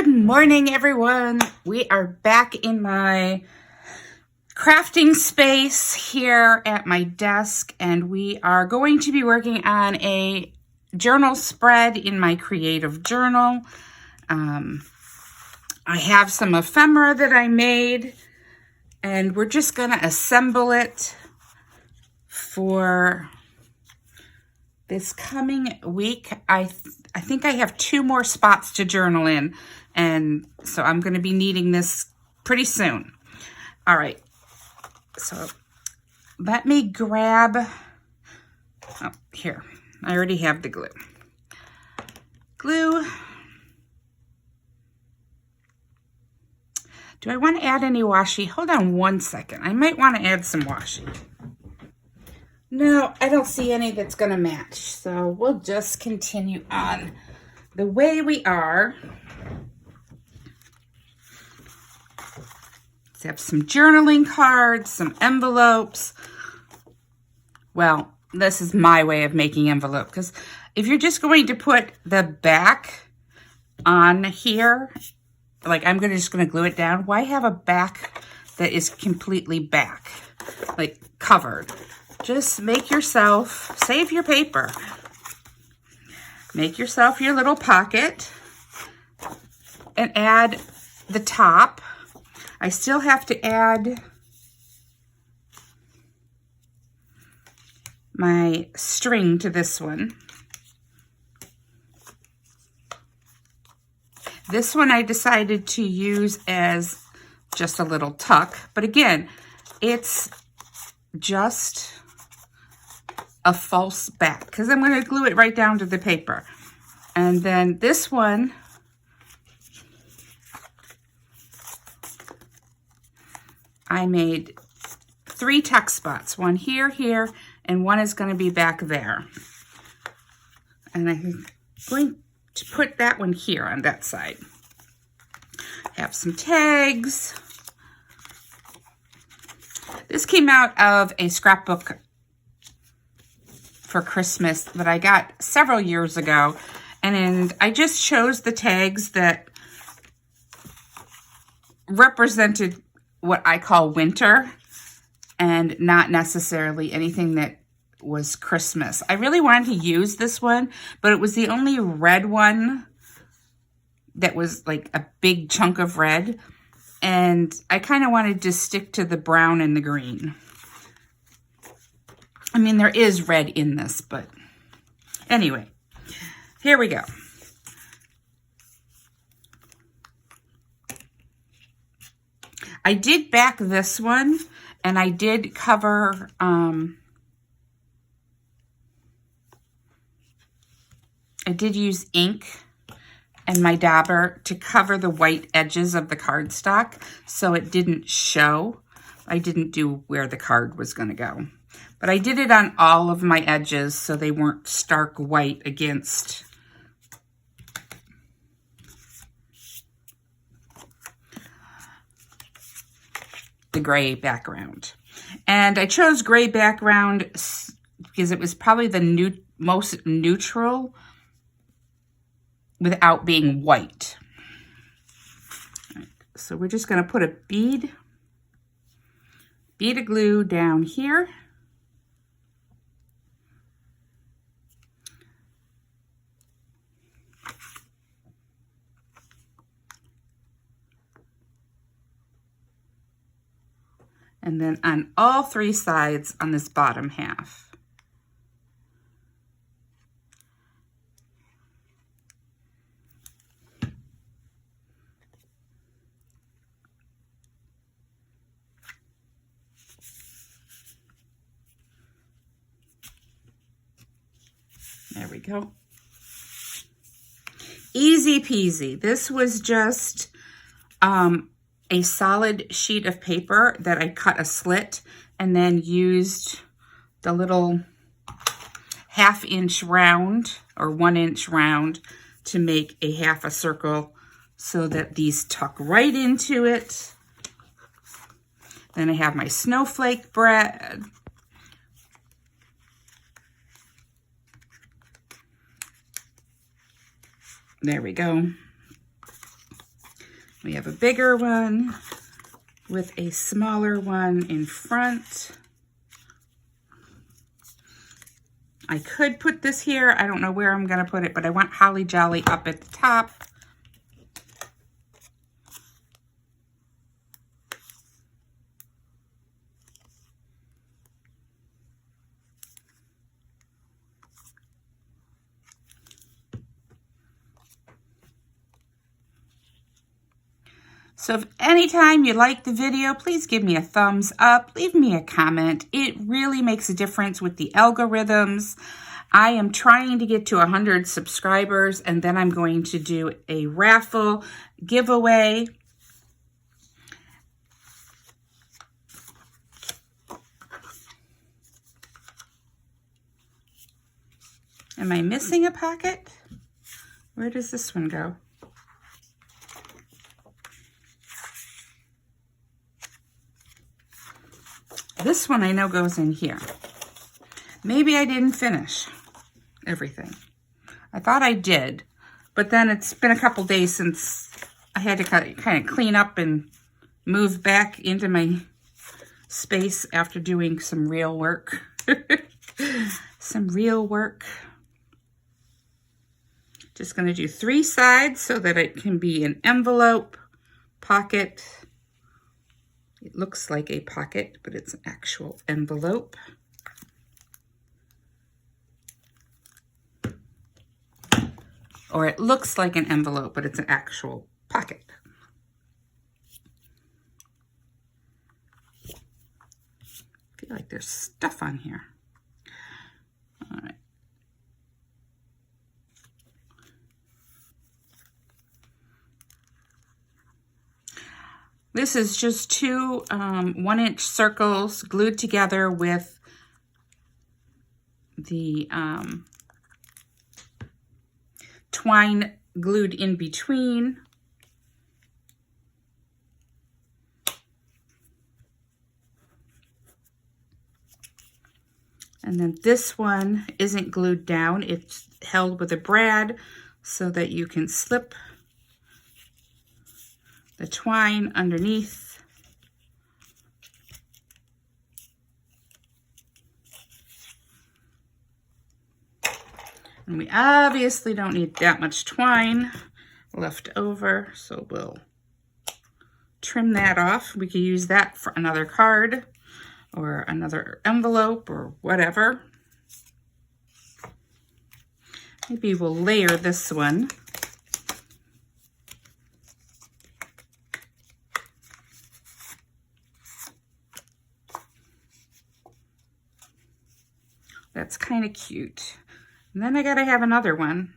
Good morning, everyone. We are back in my crafting space here at my desk, and we are going to be working on a journal spread in my creative journal. I have some ephemera that I made, and we're just going to assemble it for this coming week. I think I have 2 more spots to journal in, and so I'm going to be needing this pretty soon. All right, so let me grab, here, I already have the glue. Do I want to add any washi? Hold on one second. I might want to add some washi. No, I don't see any that's going to match, so we'll just continue on the way we are. Let's have some journaling cards, some envelopes. Well, this is my way of making envelope, because if you're just going to put the back on here, like I'm just going to glue it down, why have a back that is completely back, like covered? Just make yourself, save your paper. Make yourself your little pocket and add the top. I still have to add my string to this one. This one I decided to use as just a little tuck, but again, it's just a false back because I'm going to glue it right down to the paper. And then this one, I made 3 tuck spots, one here, here, and one is going to be back there. And I'm going to put that one here on that side. Have some tags. This came out of a scrapbook for Christmas that I got several years ago, and I just chose the tags that represented what I call winter and not necessarily anything that was Christmas. I really wanted to use this one, but it was the only red one that was like a big chunk of red, and I kind of wanted to stick to the brown and the green. I mean, there is red in this, but anyway, here we go. I did back this one, and I did cover, I did use ink and my dabber to cover the white edges of the cardstock so it didn't show. I didn't do where the card was going to go. But I did it on all of my edges so they weren't stark white against the gray background. And I chose gray background because it was probably the most neutral without being white. Right, so we're just going to put a bead of glue down here. And then on all 3 sides on this bottom half. There we go. Easy peasy. This was just a solid sheet of paper that I cut a slit and then used the little 1/2 inch round or 1 inch round to make a half a circle so that these tuck right into it. Then I have my snowflake bread. There we go. We have a bigger one with a smaller one in front. I could put this here. I don't know where I'm going to put it, but I want Holly Jolly up at the top. So if anytime you like the video, please give me a thumbs up, leave me a comment. It really makes a difference with the algorithms. I am trying to get to 100 subscribers, and then I'm going to do a raffle giveaway. Am I missing a pocket? Where does this one go? This one I know goes in here. Maybe I didn't finish everything. I thought I did, but then it's been a couple days since I had to kind of clean up and move back into my space after doing some real work. Some real work. Just going to do 3 sides so that it can be an envelope, pocket. It looks like a pocket, but it's an actual envelope. Or it looks like an envelope, but it's an actual pocket. I feel like there's stuff on here. All right. This is just 2 1-inch circles glued together with the twine glued in between. And then this one isn't glued down. It's held with a brad so that you can slip the twine underneath. And we obviously don't need that much twine left over, so we'll trim that off. We could use that for another card or another envelope or whatever. Maybe we'll layer this one. That's kind of cute. And then I gotta have another one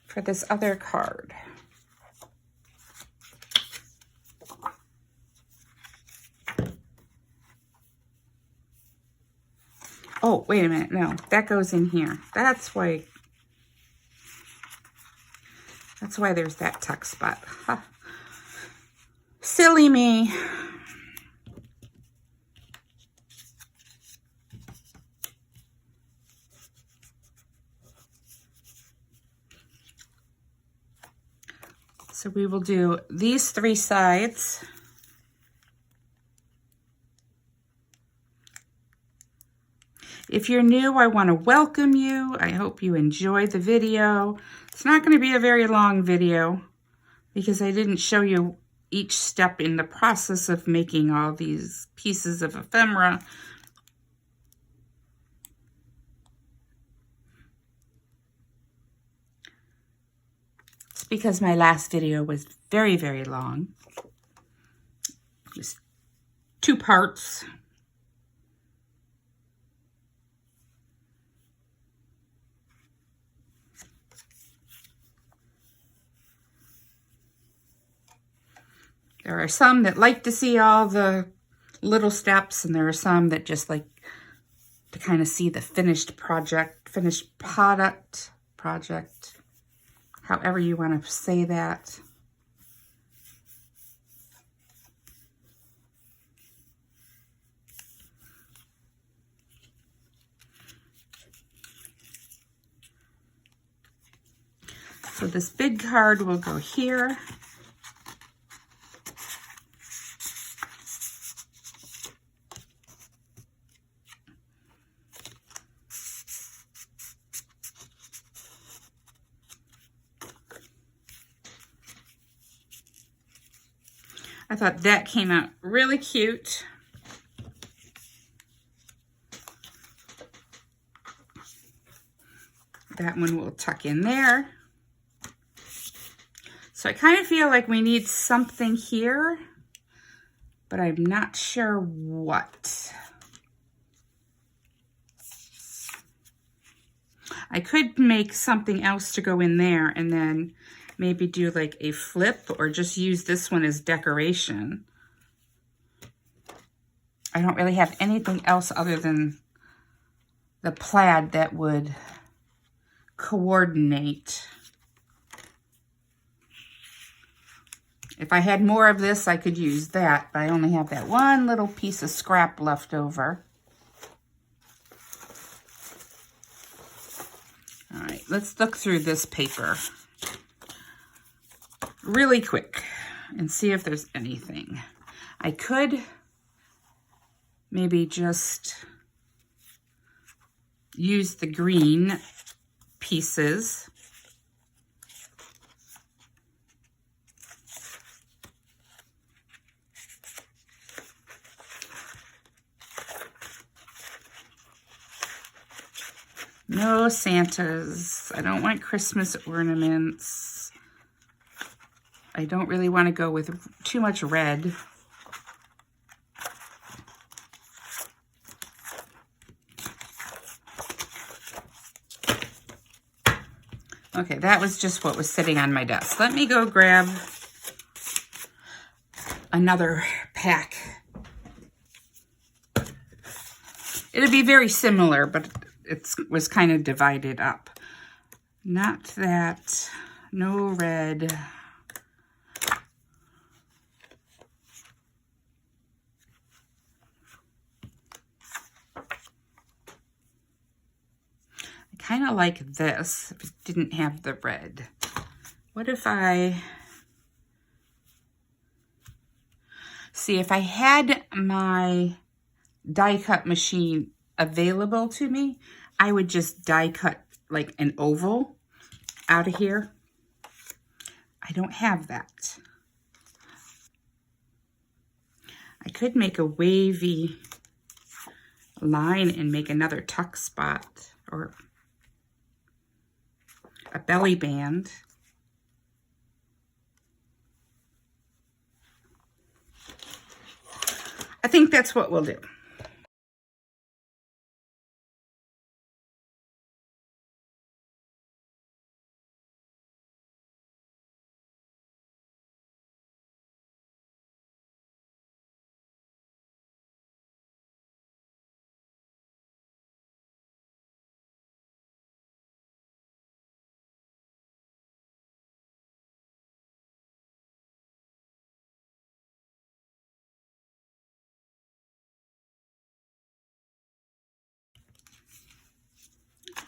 for this other card. Oh, wait a minute. No, that goes in here. That's why there's that tuck spot. Huh. Silly me. So we will do these 3 sides. If you're new, I want to welcome you. I hope you enjoy the video. It's not going to be a very long video because I didn't show you each step in the process of making all these pieces of ephemera. Because my last video was very, very long. Just 2 parts. There are some that like to see all the little steps, and there are some that just like to kind of see the finished project, however you want to say that. So this big card will go here. I thought that came out really cute. That one will tuck in there. So I kind of feel like we need something here, but I'm not sure what. I could make something else to go in there and then maybe do like a flip or just use this one as decoration. I don't really have anything else other than the plaid that would coordinate. If I had more of this, I could use that, but I only have that one little piece of scrap left over. All right, let's look through this paper really quick and see if there's anything. I could maybe just use the green pieces. No Santas. I don't want Christmas ornaments. I don't really want to go with too much red. Okay, that was just what was sitting on my desk. Let me go grab another pack. It'll be very similar, but it was kind of divided up. Not that. No red. I kind of like this if it didn't have the red. What if I... See, if I had my die cut machine available to me, I would just die cut like an oval out of here. I don't have that. I could make a wavy line and make another tuck spot or a belly band. I think that's what we'll do.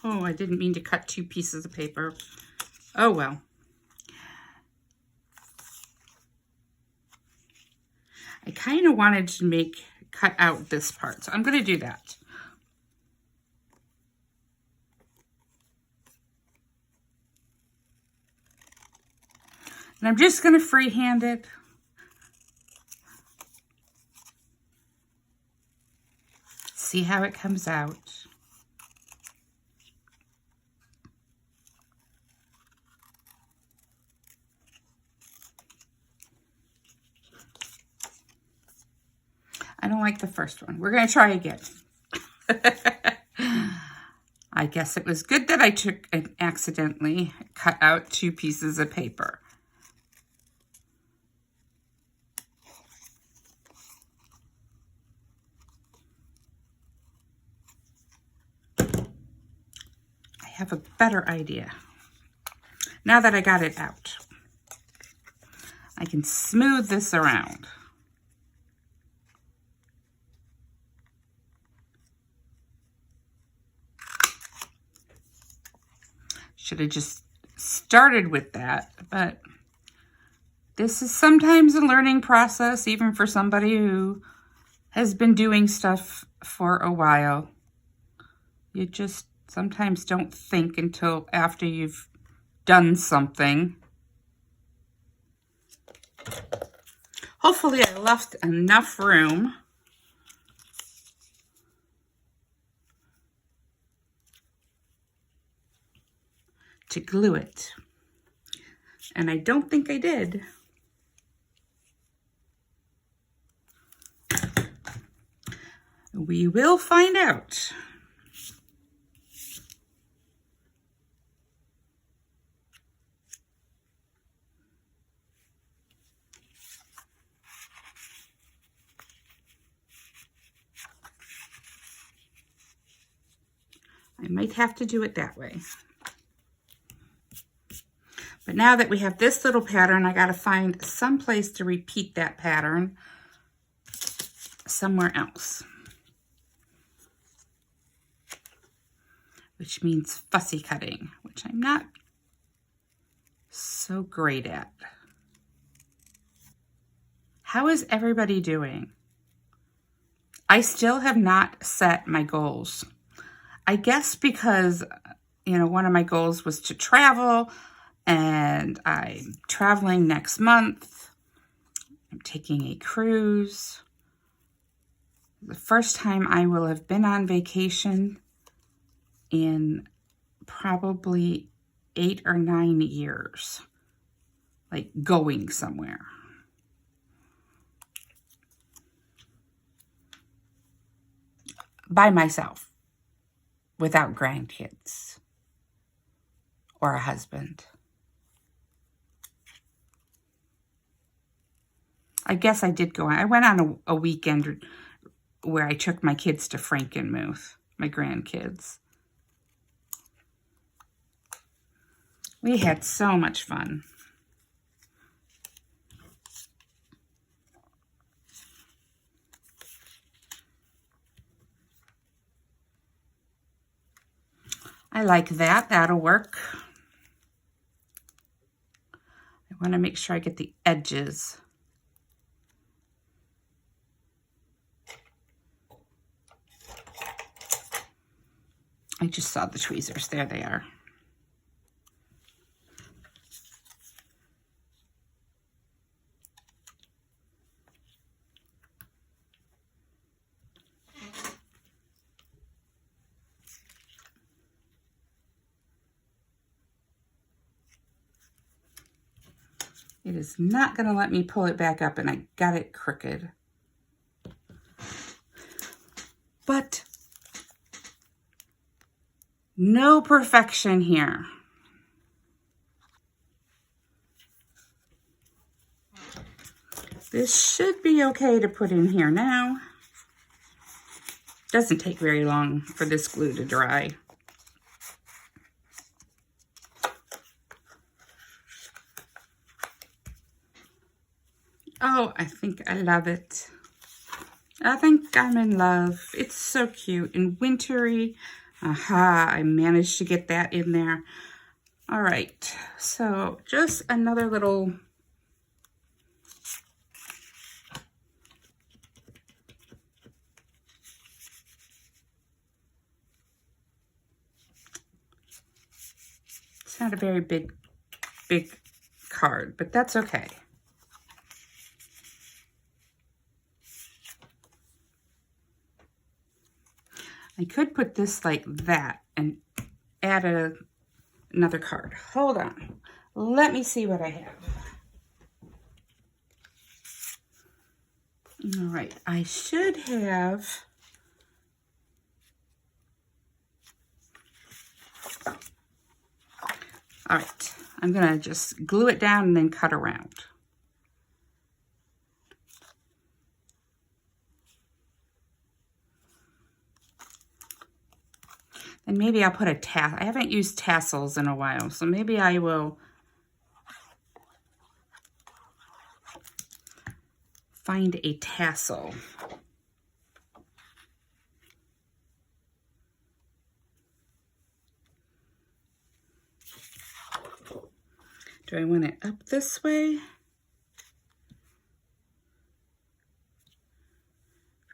Oh, I didn't mean to cut 2 pieces of paper. Oh, well. I kind of wanted to cut out this part, so I'm going to do that. And I'm just going to freehand it. See how it comes out. I don't like the first one. We're going to try again. I guess it was good that I took and accidentally cut out 2 pieces of paper. I have a better idea. Now that I got it out, I can smooth this around. Should have just started with that, but this is sometimes a learning process, even for somebody who has been doing stuff for a while. You just sometimes don't think until after you've done something. Hopefully I left enough room to glue it. And I don't think I did. We will find out. I might have to do it that way. But now that we have this little pattern, I got to find some place to repeat that pattern somewhere else. Which means fussy cutting, which I'm not so great at. How is everybody doing? I still have not set my goals. I guess because, you know, one of my goals was to travel, and I'm traveling next month. I'm taking a cruise. The first time I will have been on vacation in probably 8 or 9 years, like going somewhere. By myself, without grandkids or a husband. I guess I did go on. I went on a weekend where I took my kids to Frankenmuth, my grandkids. We had so much fun. I like that. That'll work. I want to make sure I get the edges. I just saw the tweezers. There they are. It is not going to let me pull it back up, and I got it crooked. But no perfection here. This should be okay to put in here now. Doesn't take very long for this glue to dry. Oh, I think I love it. I think I'm in love. It's so cute and wintry. Aha, I managed to get that in there. All right, so just another little it's not a very big card, but that's okay. I could put this like that and add another card. Hold on. Let me see what I have. All right, I should have... All right, I'm gonna just glue it down and then cut around. And maybe I'll put a tassel. I haven't used tassels in a while, so maybe I will find a tassel. Do I want it up this way?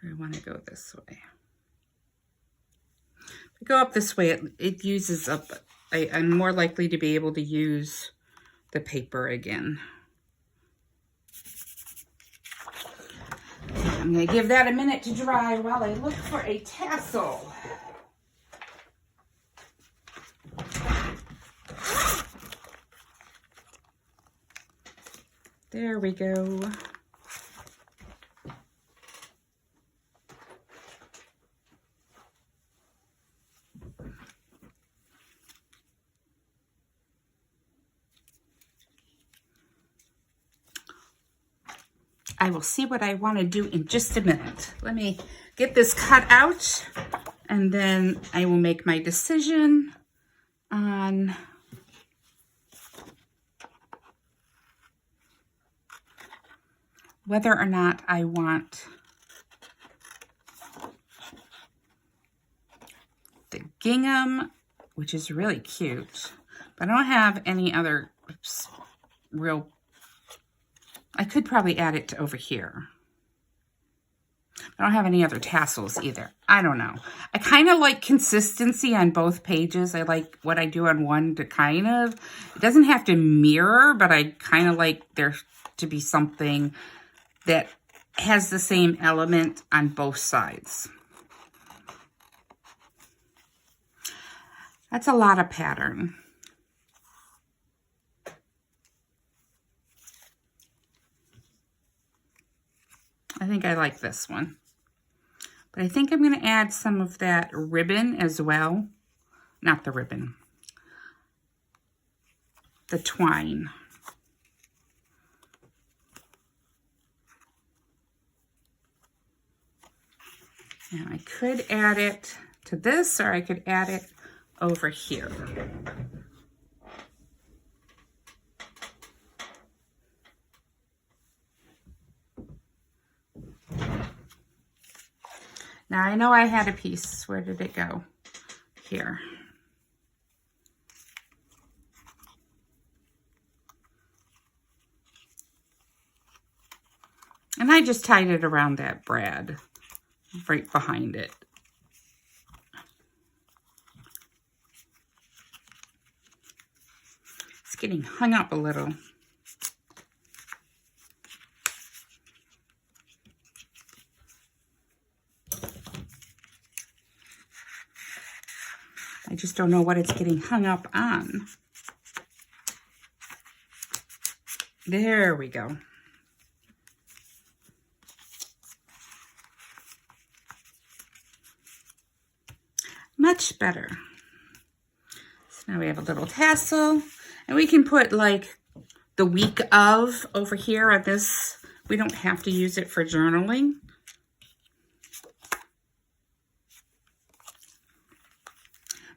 Or I want to go this way? If I go up this way, it uses up, I'm more likely to be able to use the paper again. I'm going to give that a minute to dry while I look for a tassel. There we go. I will see what I want to do in just a minute. Let me get this cut out, and then I will make my decision on whether or not I want the gingham, which is really cute, but I don't have any other real. I could probably add it to over here. I don't have any other tassels either. I don't know. I kind of like consistency on both pages. I like what I do on one to kind of, it doesn't have to mirror, but I kind of like there to be something that has the same element on both sides. That's a lot of pattern. I think I like this one. But I think I'm going to add some of that ribbon as well. Not the ribbon. The twine. And I could add it to this, or I could add it over here. Now I know I had a piece. Where did it go? Here. And I just tied it around that brad, right behind it. It's getting hung up a little. I just don't know what it's getting hung up on. There we go. Much better. So now we have a little tassel, and we can put like the week of over here on this. We don't have to use it for journaling.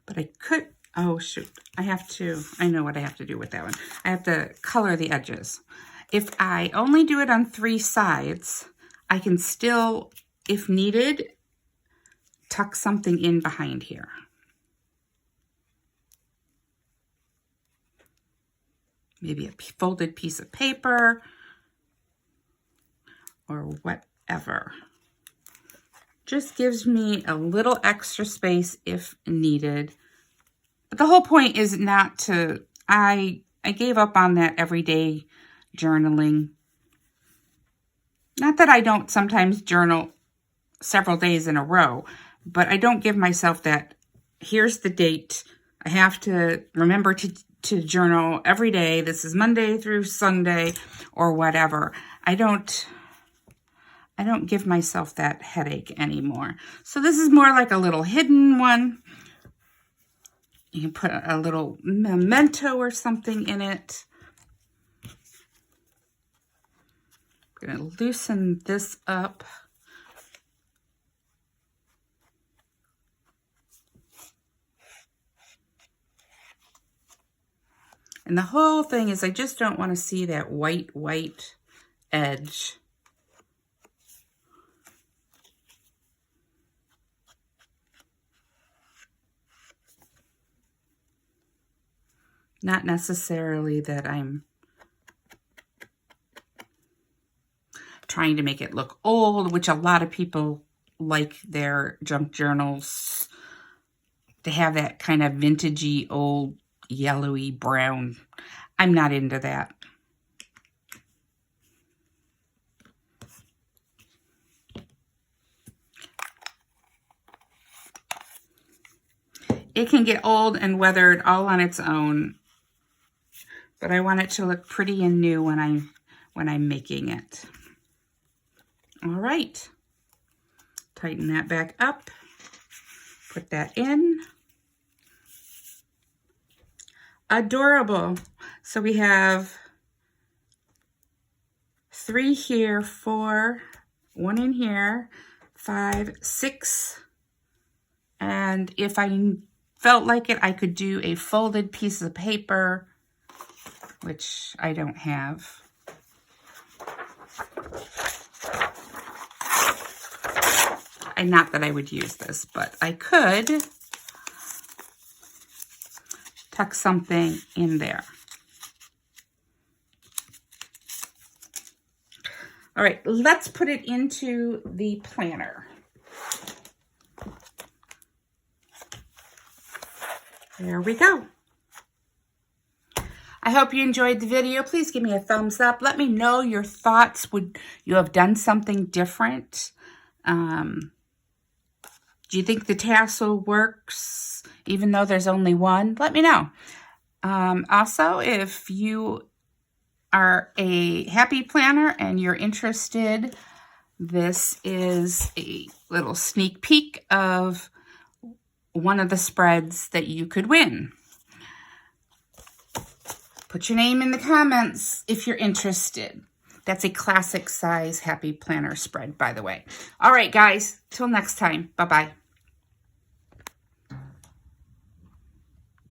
But I could, oh shoot, I know what I have to do with that one. I have to color the edges. If I only do it on 3 sides, I can still, if needed, tuck something in behind here. Maybe a folded piece of paper or whatever. Just gives me a little extra space if needed. But the whole point is not to, I gave up on that everyday journaling. Not that I don't sometimes journal several days in a row, but I don't give myself that, here's the date. I have to remember to journal every day. This is Monday through Sunday or whatever. I don't give myself that headache anymore. So this is more like a little hidden one. You can put a little memento or something in it. I'm going to loosen this up. And the whole thing is I just don't want to see that white edge. Not necessarily that I'm trying to make it look old, which a lot of people like their junk journals to have that kind of vintagey, old, yellowy brown. I'm not into that. It can get old and weathered all on its own, but I want it to look pretty and new when I'm making it. All right, tighten that back up, put that in. Adorable. So we have 3 here, 4, 1 in here, 5, 6, and if I felt like it, I could do a folded piece of paper, which I don't have. And not that I would use this, but I could tuck something in there. All right, let's put it into the planner. There we go. I hope you enjoyed the video. Please give me a thumbs up. Let me know your thoughts. Would you have done something different? Do you think the tassel works even though there's only one? Let me know. Also, if you are a happy planner and you're interested, this is a little sneak peek of one of the spreads that you could win. Put your name in the comments if you're interested. That's a classic size happy planner spread, by the way. All right, guys, till next time. Bye-bye.